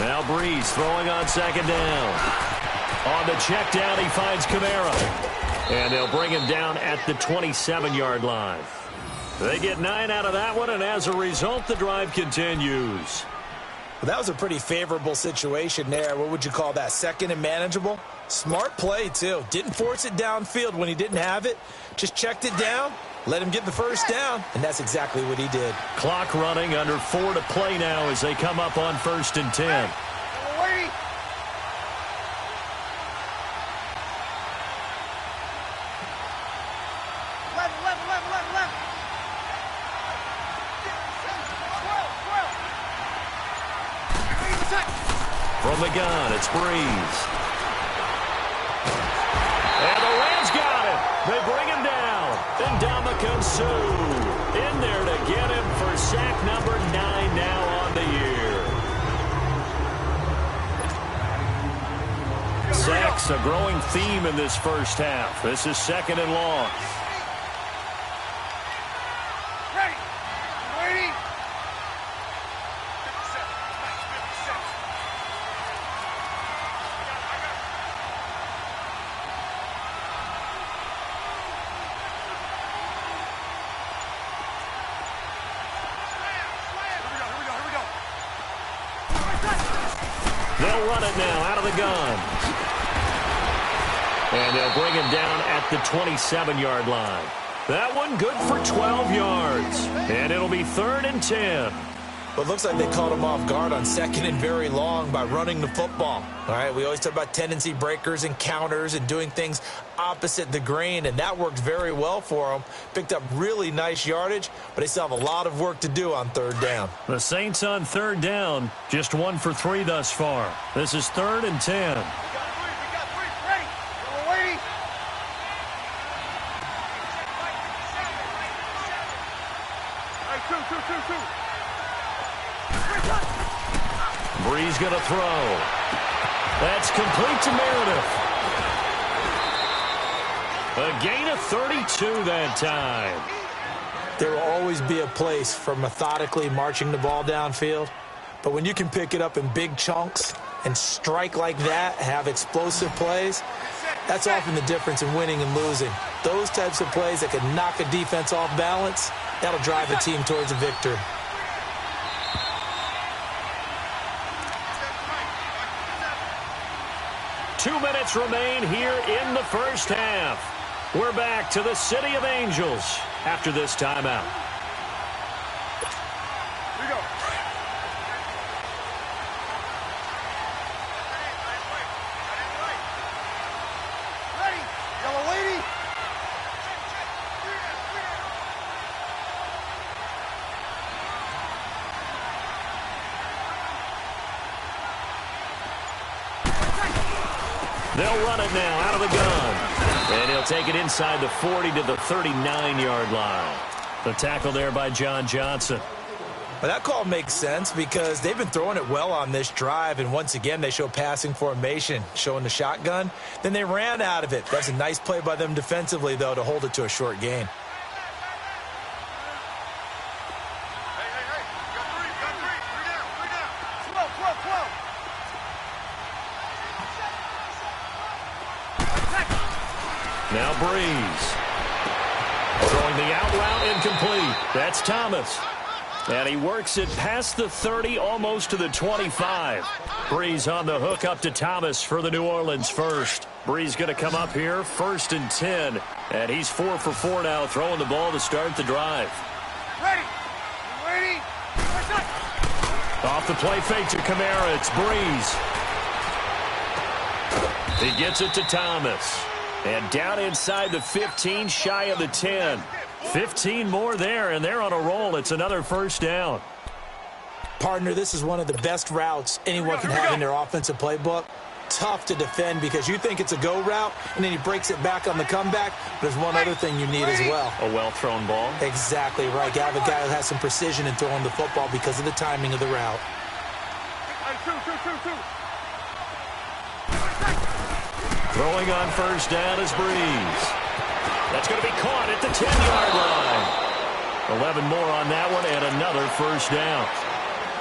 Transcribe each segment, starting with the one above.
Now Breeze throwing on second down. On the check down, he finds Kamara. And they'll bring him down at the 27-yard line. They get 9 out of that one, and as a result, the drive continues. Well, that was a pretty favorable situation there. What would you call that? Second and manageable? Smart play, too. Didn't force it downfield when he didn't have it. Just checked it down, let him get the first down, and that's exactly what he did. Clock running, under 4 to play now as they come up on 1st and 10. From the gun, it's Breeze. And the Rams got him. They bring him down. And Ndamukong Suh in there to get him for sack number 9 now on the year. Sacks a growing theme in this first half. This is 2nd and long. They'll run it now out of the gun. And they'll bring him down at the 27-yard line. That one good for 12 yards. And it'll be 3rd and 10. Well, it looks like they caught him off guard on 2nd and very long by running the football. All right, we always talk about tendency breakers and counters and doing things opposite the grain, and that worked very well for them. Picked up really nice yardage, but they still have a lot of work to do on 3rd down. The Saints on 3rd down, just 1 for 3 thus far. This is 3rd and 10. Breeze going to throw. That's complete to Meredith. A gain of 32 that time. There will always be a place for methodically marching the ball downfield. But when you can pick it up in big chunks and strike like that, have explosive plays, that's often the difference in winning and losing. Those types of plays that can knock a defense off balance, that'll drive a team towards a victory. Two minutes remain here in the first half. We're back to the City of Angels after this timeout. Here we go. Ready, yellow lady. They'll run it now out of the gun. And he'll take it inside the 40 to the 39-yard line. The tackle there by John Johnson. Well, that call makes sense because they've been throwing it well on this drive, and once again they show passing formation, showing the shotgun. Then they ran out of it. That's a nice play by them defensively, though, to hold it to a short gain. Now Breeze. Throwing the out route incomplete. That's Thomas. And he works it past the 30, almost to the 25. Breeze on the hook up to Thomas for the New Orleans first. Breeze going to come up here, 1st and 10. And he's 4 for 4 now, throwing the ball to start the drive. Ready. Ready. Off the play fake to Kamara, it's Breeze. He gets it to Thomas. And down inside the 15, shy of the 10. 15 more there, and they're on a roll. It's another first down. Partner, this is one of the best routes anyone can have in their offensive playbook. Tough to defend because you think it's a go route, and then he breaks it back on the comeback. But there's one other thing you need as well. A well-thrown ball? Exactly right. You have a guy who has some precision in throwing the football because of the timing of the route. Throwing on first down is Breeze. That's going to be caught at the 10-yard line. 11 more on that one and another first down.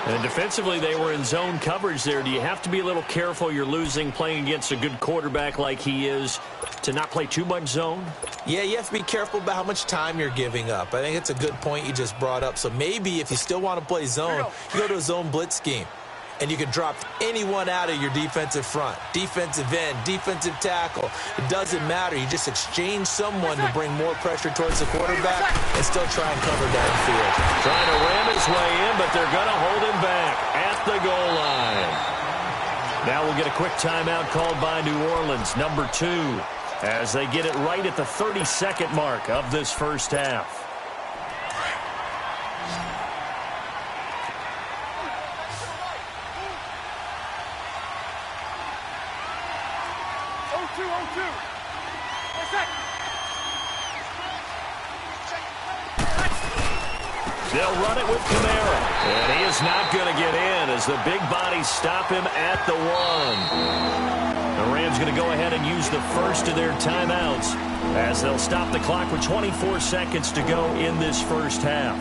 And defensively, they were in zone coverage there. Do you have to be a little careful? You're losing playing against a good quarterback like he is to not play too much zone? Yeah, you have to be careful about how much time you're giving up. I think it's a good point you just brought up. So maybe if you still want to play zone, you go to a zone blitz scheme. And you can drop anyone out of your defensive front, defensive end, defensive tackle. It doesn't matter. You just exchange someone to bring more pressure towards the quarterback and still try and cover downfield. Trying to ram his way in, but they're going to hold him back at the goal line. Now we'll get a quick timeout called by New Orleans, number 2, as they get it right at the 30-second mark of this first half. They'll run it with Kamara. And he is not going to get in as the big bodies stop him at the 1. The Rams going to go ahead and use the first of their timeouts as they'll stop the clock with 24 seconds to go in this first half.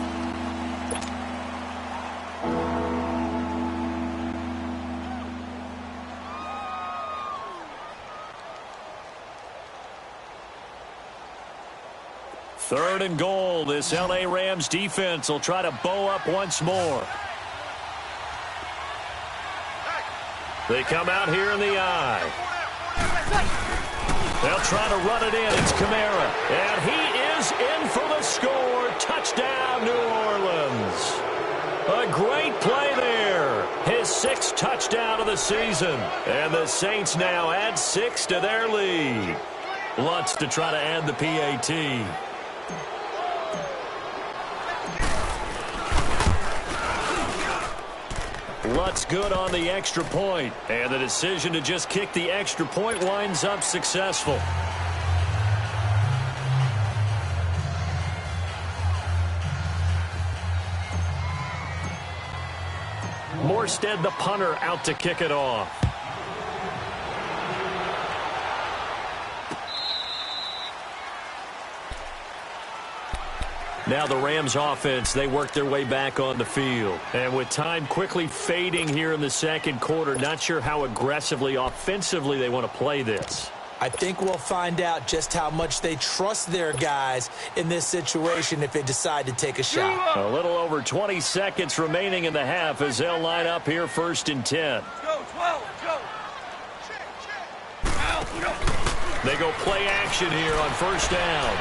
Third and goal. This L.A. Rams defense will try to bow up once more. They come out here in the eye. They'll try to run it in. It's Kamara. And he is in for the score. Touchdown, New Orleans. A great play there. His 6th touchdown of the season. And the Saints now add 6 to their lead. Lutz to try to add the PAT. Lutz good on the extra point, and the decision to just kick the extra point winds up successful. Morstead, the punter, out to kick it off. Now the Rams offense, they work their way back on the field. And with time quickly fading here in the second quarter, not sure how aggressively, offensively they want to play this. I think we'll find out just how much they trust their guys in this situation if they decide to take a shot. A little over 20 seconds remaining in the half as they'll line up here 1st and 10. Go, 12, go. They go play action here on 1st down.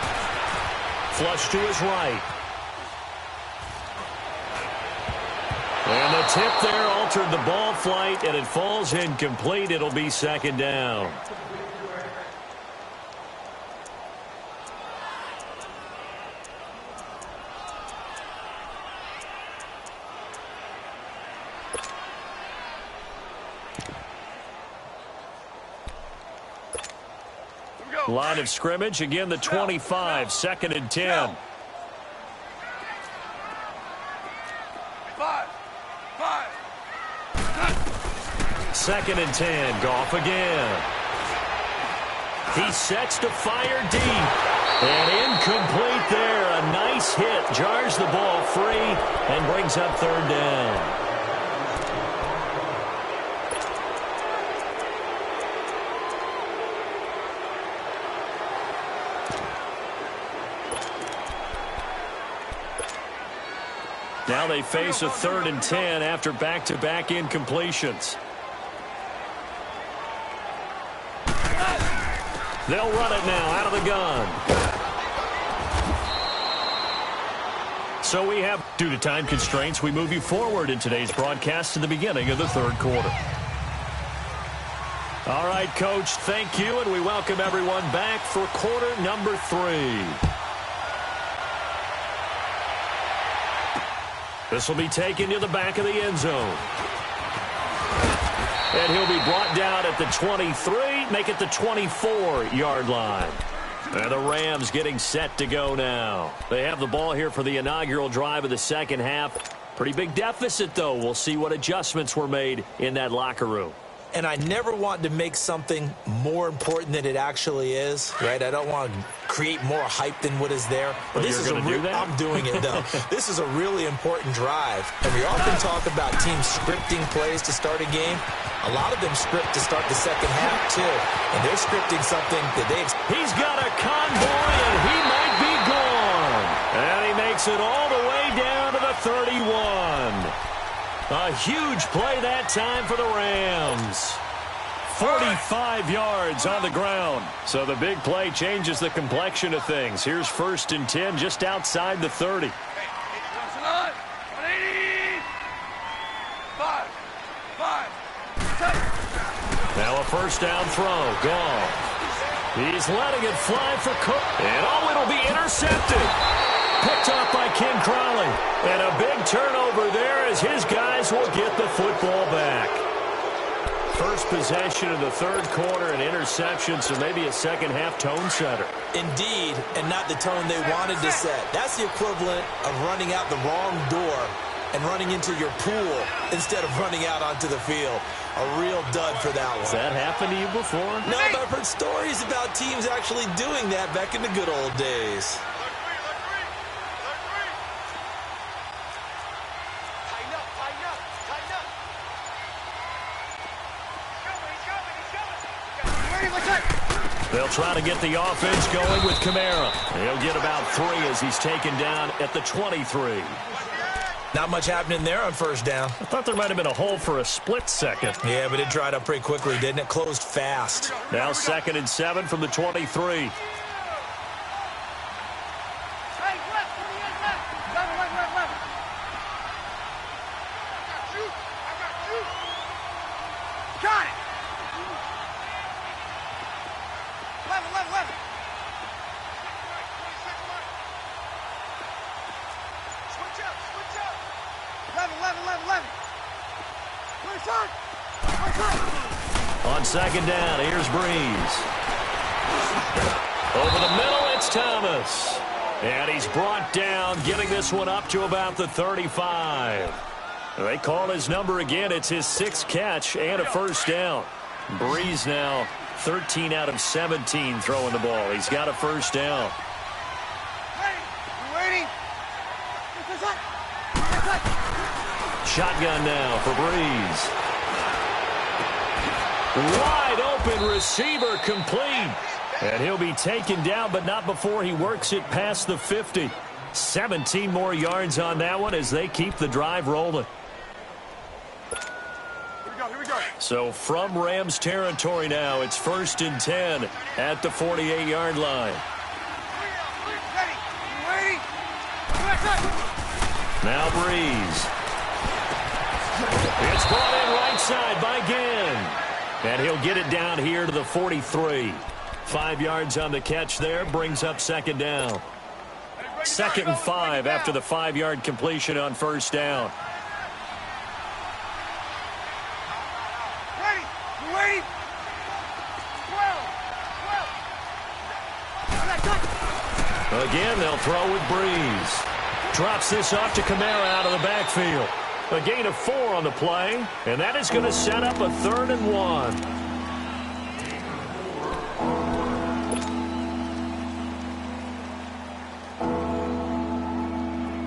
Flush to his right. And the tip there altered the ball flight, and it falls incomplete. It'll be 2nd down. Line of scrimmage, again the 25, 2nd and 10. 2nd and 10, Goff again. He sets to fire deep. And incomplete there. A nice hit. Jars the ball free and brings up 3rd down. Now they face a 3rd and 10 after back-to-back incompletions. They'll run it now out of the gun. So we have, due to time constraints, we move you forward in today's broadcast to the beginning of the 3rd quarter. All right, Coach, thank you, and we welcome everyone back for quarter number 3. This will be taken to the back of the end zone. And he'll be brought down at the 23, make it the 24-yard line. And the Rams getting set to go now. They have the ball here for the inaugural drive of the second half. Pretty big deficit, though. We'll see what adjustments were made in that locker room. and I never want to make something more important than it actually is, right? I don't want to create more hype than what is there. But this is I'm doing it, though. This is a really important drive. And we often talk about teams scripting plays to start a game. A lot of them script to start the second half, too. And they're scripting something that He's got a convoy, and he might be gone. And he makes it all the way down to the 31. A huge play that time for the Rams. 45 yards on the ground. So the big play changes the complexion of things. Here's 1st and 10 just outside the 30. Now a first down throw. Gone. He's letting it fly for Cook. And it'll be intercepted. Picked off by Ken Crowley. And a big turnover there as his guys will get the football back. First possession of the third quarter, an interception, so maybe a second-half tone setter. Indeed, and not the tone they wanted to set. That's the equivalent of running out the wrong door and running into your pool instead of running out onto the field. A real dud for that one. Has that happened to you before? No, but I've heard stories about teams actually doing that back in the good old days. They'll try to get the offense going with Kamara. He'll get about 3 as he's taken down at the 23. Not much happening there on first down. I thought there might have been a hole for a split second. Yeah, but it dried up pretty quickly, didn't it? Closed fast. Now 2nd and 7 from the 23. On 2nd down, here's Breeze. Over the middle, it's Thomas. And he's brought down, getting this one up to about the 35. They call his number again. It's his 6th catch and a first down. Breeze now 13 out of 17 throwing the ball. He's got a first down. Shotgun now for Breeze. Wide open receiver complete. And he'll be taken down, but not before he works it past the 50. 17 more yards on that one as they keep the drive rolling. Here we go. So from Rams territory now, it's 1st and 10 at the 48-yard line. Now Breeze. It's brought in right side by Ginn. And he'll get it down here to the 43. 5 yards on the catch there, brings up 2nd down. 2nd and 5 after the 5-yard completion on first down. Again, they'll throw with Breeze. Drops this off to Kamara out of the backfield. A gain of 4 on the play, and that is going to set up a 3rd and 1.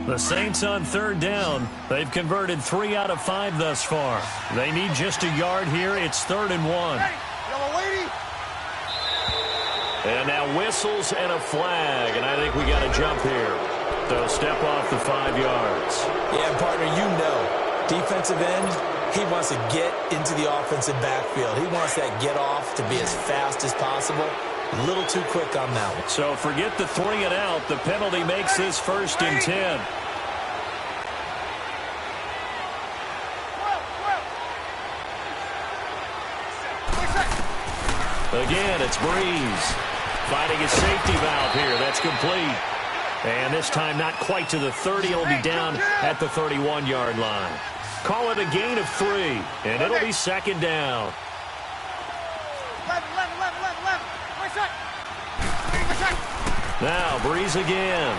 The Saints on 3rd down. They've converted 3 out of 5 thus far. They need just a yard here. It's 3rd and 1. And now whistles and a flag, and I think we got a jump here. They'll step off the 5 yards. Yeah, partner, you know, defensive end, he wants to get into the offensive backfield. He wants that get off to be as fast as possible. A little too quick on that one. So forget the 3 and out. The penalty makes this 1st and 10. Again, it's Breeze. Finding his safety valve here. That's complete. And this time not quite to the 30. It'll be down at the 31-yard line. Call it a gain of 3, and it'll be 2nd down. Now Breeze again.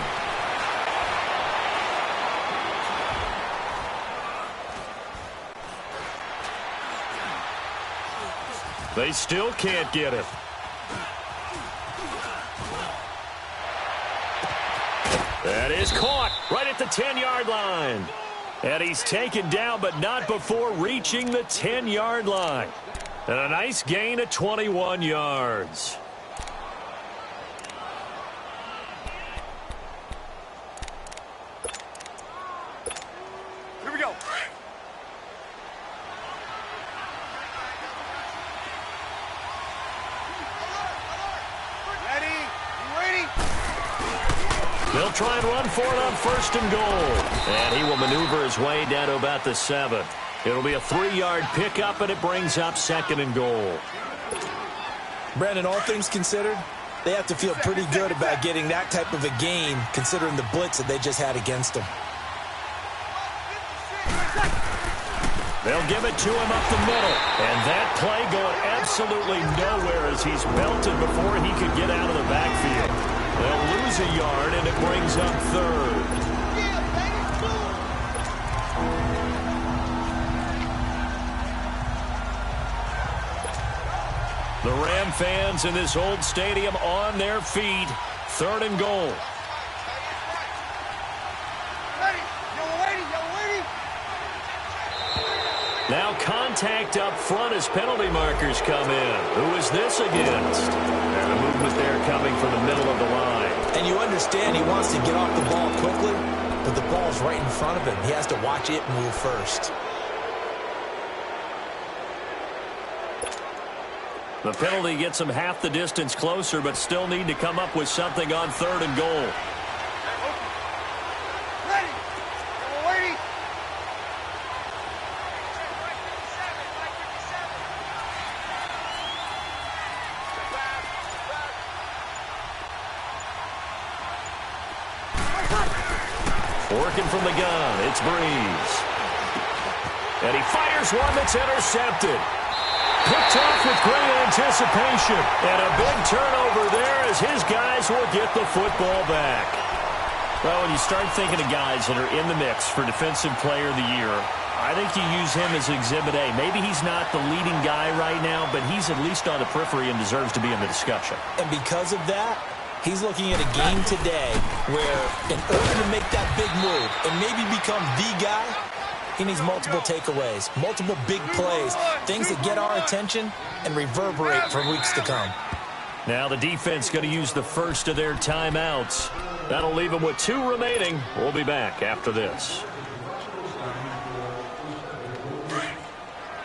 They still can't get it. That is caught right at the 10-yard line. And he's taken down, but not before reaching the 10-yard line. And a nice gain of 21 yards. Here we go. Ready? You ready? They'll try and run for it on 1st and goal. And he will maneuver his way down to about the 7. It'll be a 3-yard pickup, and it brings up 2nd and goal. Brandon, all things considered, they have to feel pretty good about getting that type of a gain, considering the blitz that they just had against them. They'll give it to him up the middle. And that play going absolutely nowhere as he's belted before he could get out of the backfield. They'll lose a yard, and it brings up 3rd. The Ram fans in this old stadium on their feet. 3rd and goal. Ready? Yellow lady, yellow lady. Now contact up front as penalty markers come in. Who is this against? And a movement there coming from the middle of the line. And you understand he wants to get off the ball quickly, but the ball's right in front of him. He has to watch it move first. The penalty gets him half the distance closer, but still need to come up with something on 3rd and goal. Ready? Yellow lady. Working from the gun, it's Breeze. And he fires one that's intercepted. Picked off with great anticipation. And a big turnover there as his guys will get the football back. Well, when you start thinking of guys that are in the mix for Defensive Player of the Year, I think you use him as Exhibit A. Maybe he's not the leading guy right now, but he's at least on the periphery and deserves to be in the discussion. And because of that, he's looking at a game today where in order to make that big move and maybe become the guy, he needs multiple takeaways, multiple big plays, things that get our attention and reverberate for weeks to come. Now the defense going to use the first of their timeouts. That'll leave them with 2 remaining. We'll be back after this.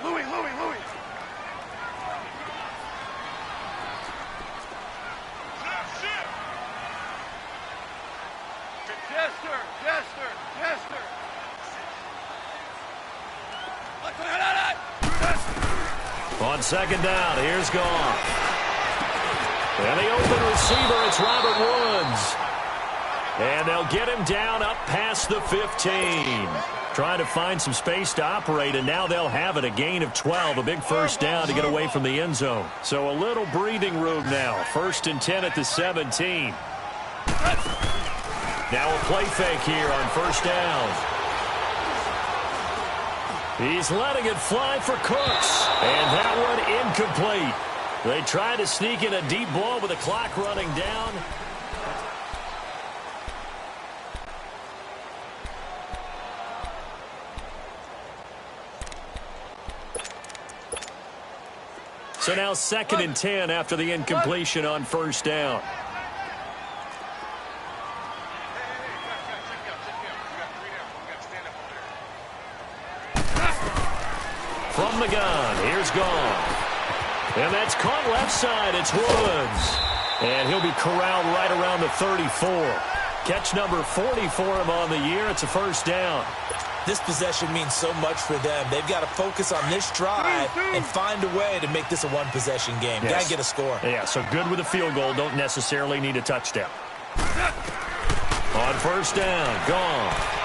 Louie. Jester. On 2nd down, here's Goff. And the open receiver, it's Robert Woods. And they'll get him down up past the 15. Trying to find some space to operate, and now they'll have it. A gain of 12, a big first down to get away from the end zone. So a little breathing room now. 1st and 10 at the 17. Now a play fake here on 1st down. He's letting it fly for Cooks. And that one incomplete. They try to sneak in a deep ball with the clock running down. So now 2nd and 10 after the incompletion on 1st down. From the gun, here's Goff. And that's caught left side. It's Woods. And he'll be corralled right around the 34. Catch number 40 for him on the year. It's a 1st down. This possession means so much for them. They've got to focus on this drive and find a way to make this a one-possession game. Yes. Got to get a score. Yeah, so good with a field goal. Don't necessarily need a touchdown. On 1st down, Goff.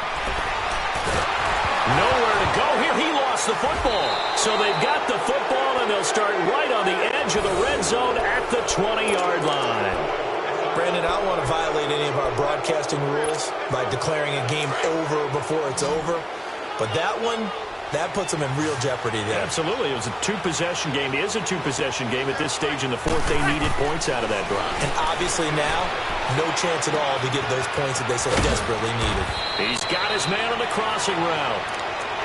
Nowhere to go here. He lost the football. So they've got the football, and they'll start right on the edge of the red zone at the 20-yard line. Brandon, I don't want to violate any of our broadcasting rules by declaring a game over before it's over. But that one, That puts them in real jeopardy there. Absolutely. It was a two-possession game. It is a two-possession game at this stage in the fourth. They needed points out of that drive. And obviously now, no chance at all to get those points that they so desperately needed. He's got his man on the crossing route.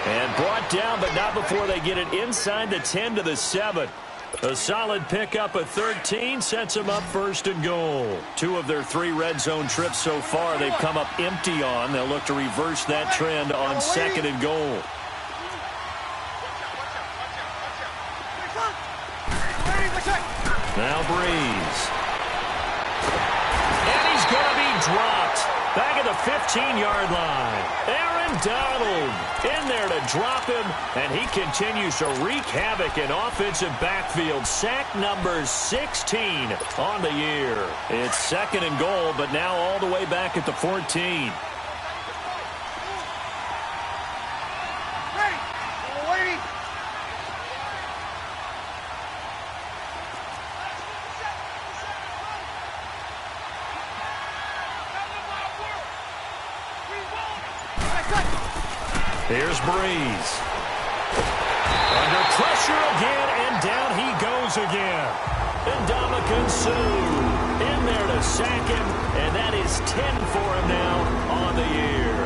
And brought down, but not before they get it inside the 10 to the 7. A solid pickup of 13 sets them up first and goal. 2 of their 3 red zone trips so far they've come up empty on. They'll look to reverse that trend on second and goal. Now Breeze. And he's going to be dropped. Back at the 15-yard line. Aaron Donald in there to drop him, and he continues to wreak havoc in offensive backfield. Sack number 16 on the year. It's second and goal, but now all the way back at the 14. Here's Breeze. Under pressure again, and down he goes again. Ndamukong Suh in there to sack him, and that is 10 for him now on the year.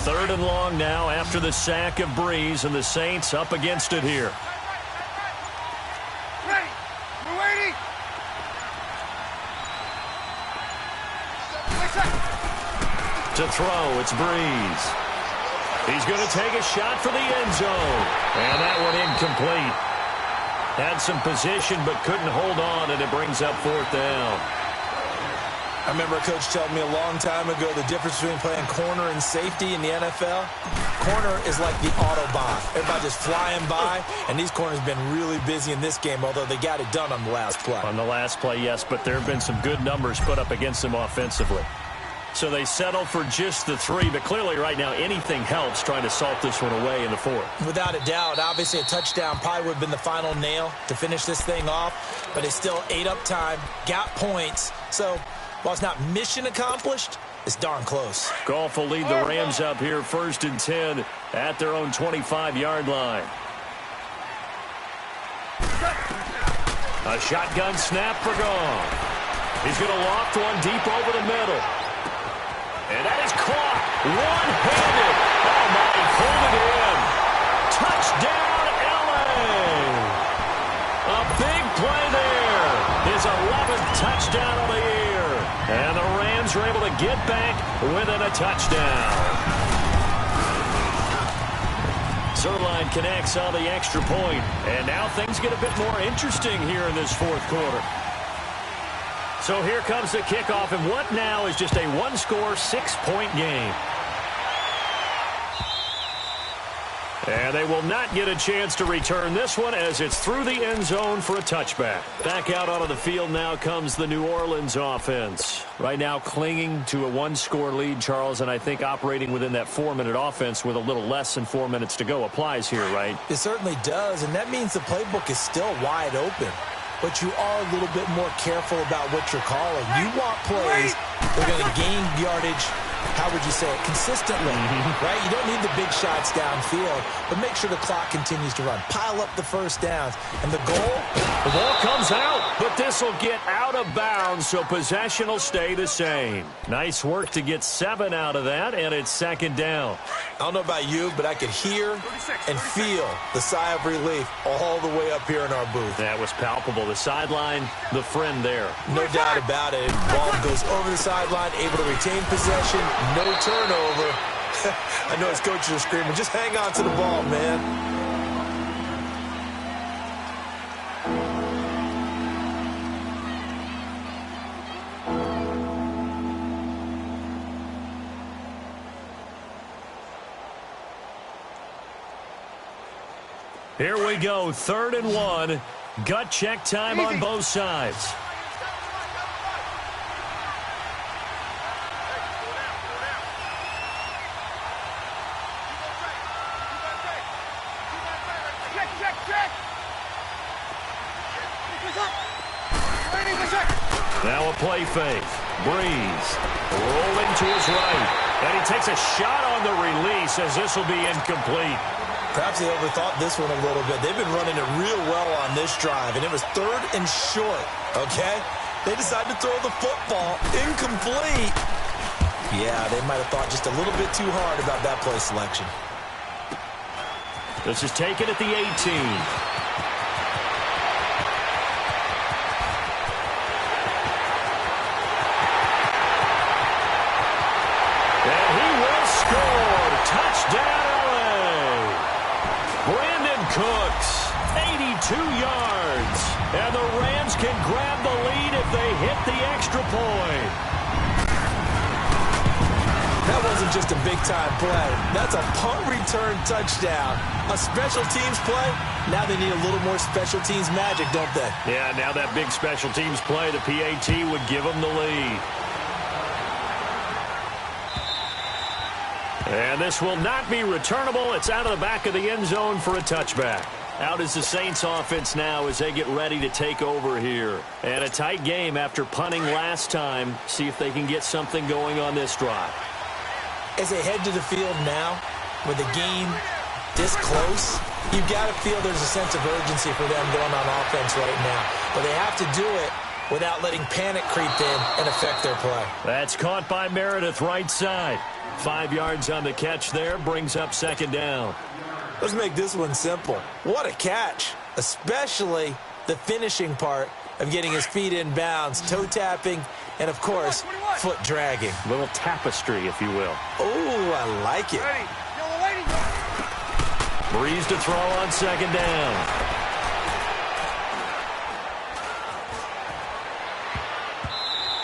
Third and long now after the sack of Breeze, and the Saints up against it here. Ready. We're waiting. To throw, it's Breeze. He's going to take a shot for the end zone. And that one incomplete. Had some position but couldn't hold on, and it brings up fourth down. I remember a coach telling me a long time ago the difference between playing corner and safety in the NFL. Corner is like the Autobahn. Everybody just flying by, and these corners have been really busy in this game, although they got it done on the last play. On the last play, yes, but there have been some good numbers put up against them offensively. So they settle for just the 3, but clearly right now anything helps trying to salt this one away in the 4th. Without a doubt, obviously a touchdown probably would have been the final nail to finish this thing off, but it's still ate up time, got points, so while it's not mission accomplished, it's darn close. Goff will lead the Rams up here first and 10 at their own 25-yard line. A shotgun snap for Goff. He's going to loft one deep over the middle. And that is caught one-handed. Oh, my, hold it in. Touchdown, L.A. A big play there. His 11th touchdown of the year. And the Rams are able to get back within a touchdown. Zerline connects on the extra point. And now things get a bit more interesting here in this 4th quarter. So here comes the kickoff, and what now is just a one-score, 6-point game. And they will not get a chance to return this one as it's through the end zone for a touchback. Back out onto the field now comes the New Orleans offense. Right now clinging to a one-score lead, Charles, and I think operating within that 4-minute offense with a little less than 4 minutes to go applies here, right? It certainly does, and that means the playbook is still wide open. But you are a little bit more careful about what you're calling. You want plays that are going to gain yardage, how would you say it, consistently, right? You don't need the big shots downfield, but make sure the clock continues to run. Pile up the first downs. And the goal? The ball comes out, but this will get out of bounds, so possession will stay the same. Nice work to get 7 out of that, and it's second down. I don't know about you, but I could hear and feel the sigh of relief all the way up here in our booth. That was palpable. The sideline, the friend there. No doubt about it. Ball goes over the sideline, able to retain possession, no turnover. I know his coaches are screaming, just hang on to the ball, man. Here we go, 3rd and 1. Gut check time on both sides. Check. Waiting for check. Now a play fake. Breeze rolling to his right. And he takes a shot on the release as this will be incomplete. Perhaps they overthought this one a little bit. They've been running it real well on this drive, and it was 3rd and short, okay? They decided to throw the football. Incomplete. Yeah, they might have thought just a little bit too hard about that play selection. This is taken at the 18. Touchdown, LA! Brandon Cooks, 82 yards. And the Rams can grab the lead if they hit the extra point. That wasn't just a big-time play. That's a punt return touchdown. A special teams play, now they need a little more special teams magic, don't they? Yeah, now that big special teams play, the PAT would give them the lead. And this will not be returnable. It's out of the back of the end zone for a touchback. Out is the Saints offense now as they get ready to take over here. And a tight game after punting last time. See if they can get something going on this drive. As they head to the field now, with the game this close, you've got to feel there's a sense of urgency for them going on offense right now. But they have to do it without letting panic creep in and affect their play. That's caught by Meredith right side. 5 yards on the catch there, brings up 2nd down. Let's make this one simple. What a catch, especially the finishing part of getting his feet in bounds, toe tapping, and of course, foot dragging. Little tapestry, if you will. Oh, I like it. Ready. Yellow waiting. Breeze to throw on 2nd down.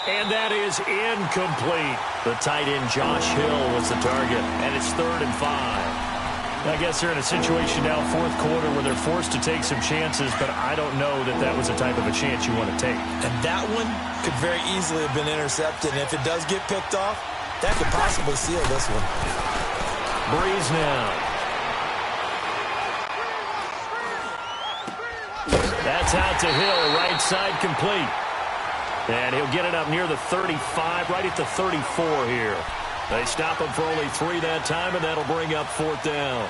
And that is incomplete. The tight end, Josh Hill, was the target. And it's 3rd and 5. I guess they're in a situation now, 4th quarter, where they're forced to take some chances, but I don't know that that was the type of a chance you want to take. And that one could very easily have been intercepted. And if it does get picked off, that could possibly seal this one. Breeze now. That's out to Hill, right side complete. And he'll get it up near the 35, right at the 34 here. They stop him for only 3 that time, and that'll bring up 4th down.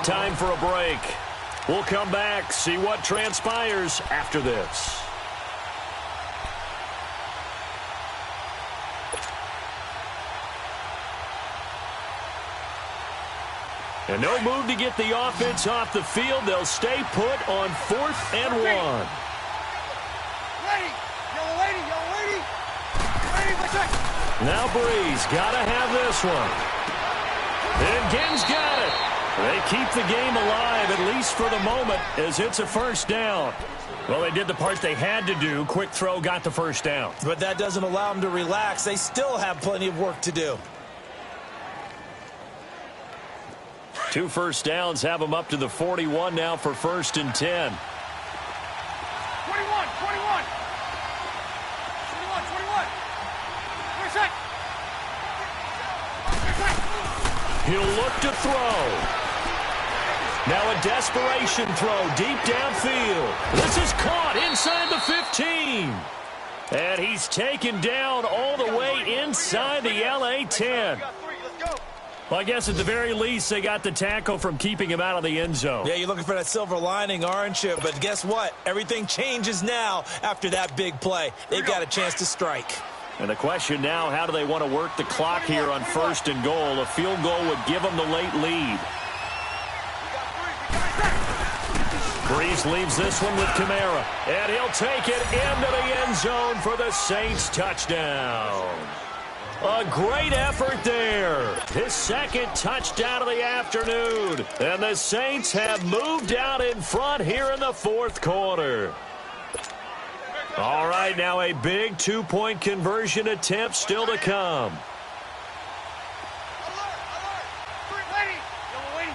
Time for a break. We'll come back, see what transpires after this. And no move to get the offense off the field. They'll stay put on 4th and 1. Ready. Yellow lady. Yellow lady. Ready. Let's check. Now Breeze got to have this one. And Genn's got it. They keep the game alive, at least for the moment, as it's a first down. Well, they did the part they had to do. Quick throw got the first down. But that doesn't allow them to relax. They still have plenty of work to do. 2 first downs have them up to the 41 now for 1st and 10. 21. 21. 21. 26. He'll look to throw. Now a desperation throw deep downfield. This is caught inside the 15. And he's taken down all the way inside the LA 10. Well, I guess at the very least they got the tackle from keeping him out of the end zone. Yeah, you're looking for that silver lining, aren't you? But guess what? Everything changes now after that big play. They've got a chance to strike. And the question now, how do they want to work the clock here on 1st and goal? A field goal would give them the late lead. Breeze leaves this one with Kamara. And he'll take it into the end zone for the Saints touchdown. A great effort there. His 2nd touchdown of the afternoon. And the Saints have moved out in front here in the 4th quarter. All right, now a big 2-point conversion attempt still to come.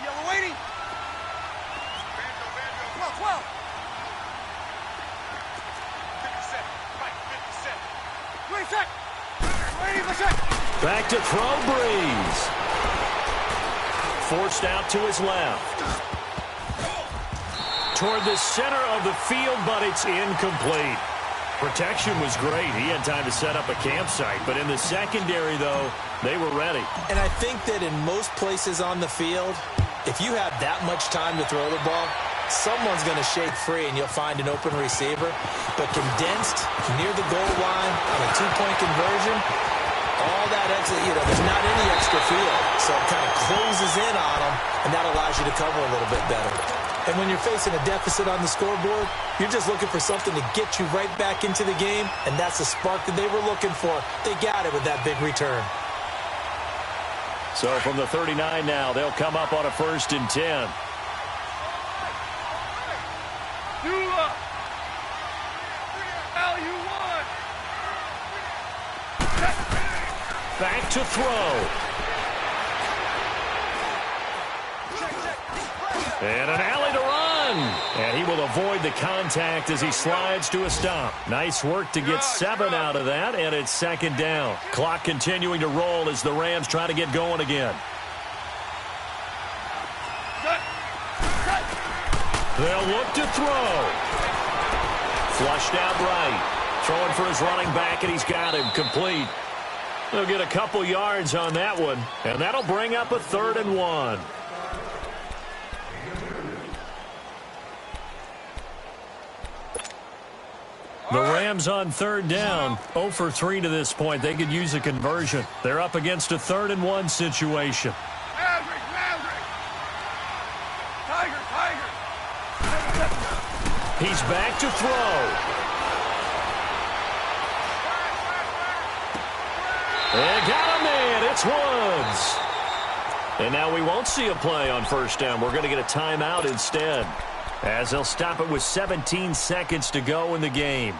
Yellow lady. 12. 57. Ready. Let's check. Back to throw, Breeze. Forced out to his left. Toward the center of the field, but it's incomplete. Protection was great. He had time to set up a campsite. But in the secondary, though, they were ready. And I think that in most places on the field, if you have that much time to throw the ball, someone's going to shake free and you'll find an open receiver. But condensed near the goal line on a 2-point conversion, all that extra, there's not any extra field. So it kind of closes in on them, and that allows you to cover a little bit better. And when you're facing a deficit on the scoreboard, you're just looking for something to get you right back into the game, and that's the spark that they were looking for. They got it with that big return. So from the 39 now, they'll come up on a 1st and 10. Back to throw. And an alley to run. And he will avoid the contact as he slides to a stop. Nice work to get 7 out of that, and it's 2nd down. Clock continuing to roll as the Rams try to get going again. They'll look to throw. Flushed out right. Throwing for his running back, and he's got him complete. They'll get a couple yards on that one, and that'll bring up a 3rd and 1. The Rams on 3rd down, 0 for 3 to this point. They could use a conversion. They're up against a 3rd and 1 situation. Tiger. He's back to throw. And got him in. It's Woods. And now we won't see a play on 1st down. We're going to get a timeout instead, as they'll stop it with 17 seconds to go in the game.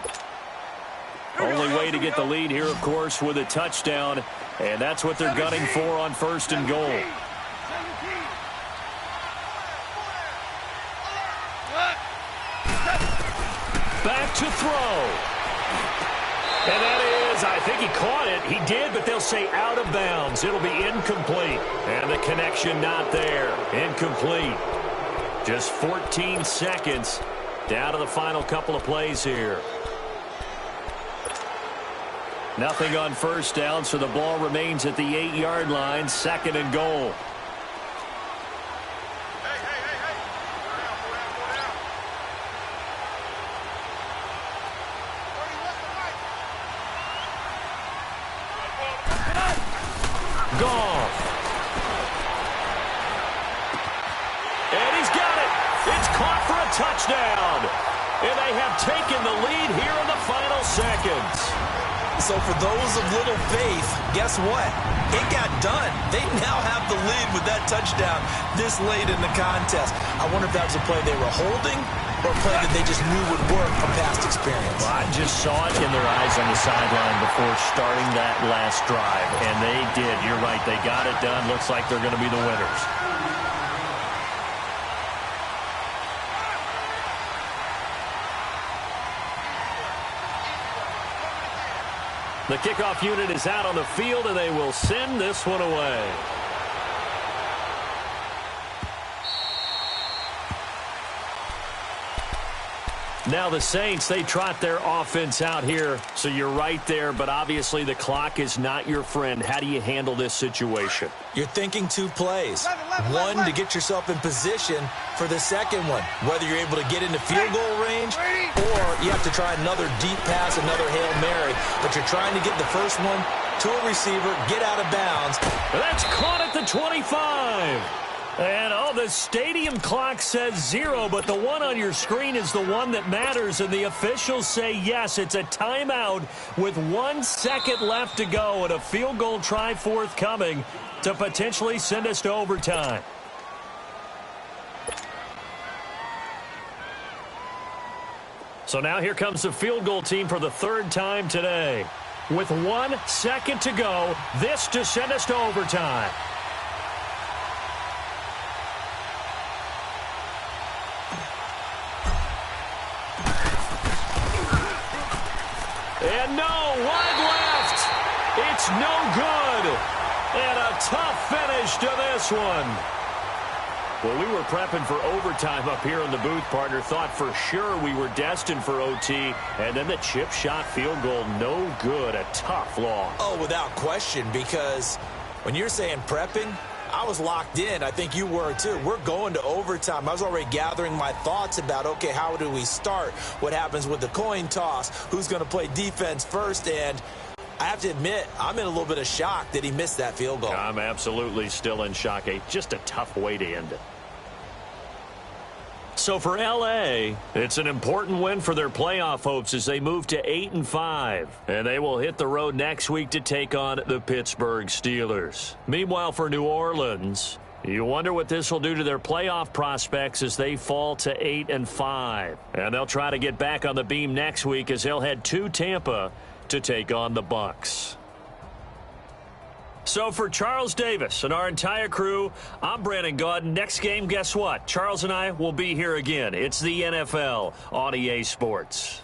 Only way to get the lead here, of course, with a touchdown, and that's what they're gunning for on 1st and goal. Back to throw. And that is, I think he caught it. He did, but they'll say out of bounds. It'll be incomplete. And the connection not there. Incomplete. Just 14 seconds down to the final couple of plays here. Nothing on 1st down, so the ball remains at the 8-yard line. 2nd and goal. touchdown. And they have taken the lead here in the final seconds. So for those of little faith, guess what? It got done. They now have the lead with that touchdown this late in the contest. I wonder if that was a play they were holding or a play that they just knew would work from past experience. Well, I just saw it in their eyes on the sideline before starting that last drive, and they did. You're right. They got it done. Looks like they're going to be the winners. The kickoff unit is out on the field, and they will send this one away. Now the Saints, they trot their offense out here, so you're right there, but obviously the clock is not your friend. How do you handle this situation? You're thinking two plays. One, to get yourself in position for the second one, whether you're able to get into field goal range or you have to try another deep pass, another Hail Mary, but you're trying to get the first one to a receiver, get out of bounds. That's caught at the 25. And, the stadium clock says 0, but the one on your screen is the one that matters, and the officials say yes, it's a timeout with 1 second left to go and a field goal try forthcoming to potentially send us to overtime. So now here comes the field goal team for the third time today. With 1 second to go, this to send us to overtime. And no, wide left. It's no good. And a tough finish to this one. Well, we were prepping for overtime up here in the booth, partner. Thought for sure we were destined for OT. And then the chip shot field goal, no good. A tough loss. Oh, without question, because when you're saying prepping, I was locked in. I think you were too. We're going to overtime. I was already gathering my thoughts about, okay, how do we start? What happens with the coin toss? Who's going to play defense first? And I have to admit, I'm in a little bit of shock that he missed that field goal. I'm absolutely still in shock. Just a tough way to end it. So for L.A., it's an important win for their playoff hopes as they move to 8-5. And they will hit the road next week to take on the Pittsburgh Steelers. Meanwhile, for New Orleans, you wonder what this will do to their playoff prospects as they fall to 8-5. And they'll try to get back on the beam next week as they'll head to Tampa to take on the Bucs. So for Charles Davis and our entire crew, I'm Brandon Gaudin. Next game, guess what? Charles and I will be here again. It's the NFL on EA Sports.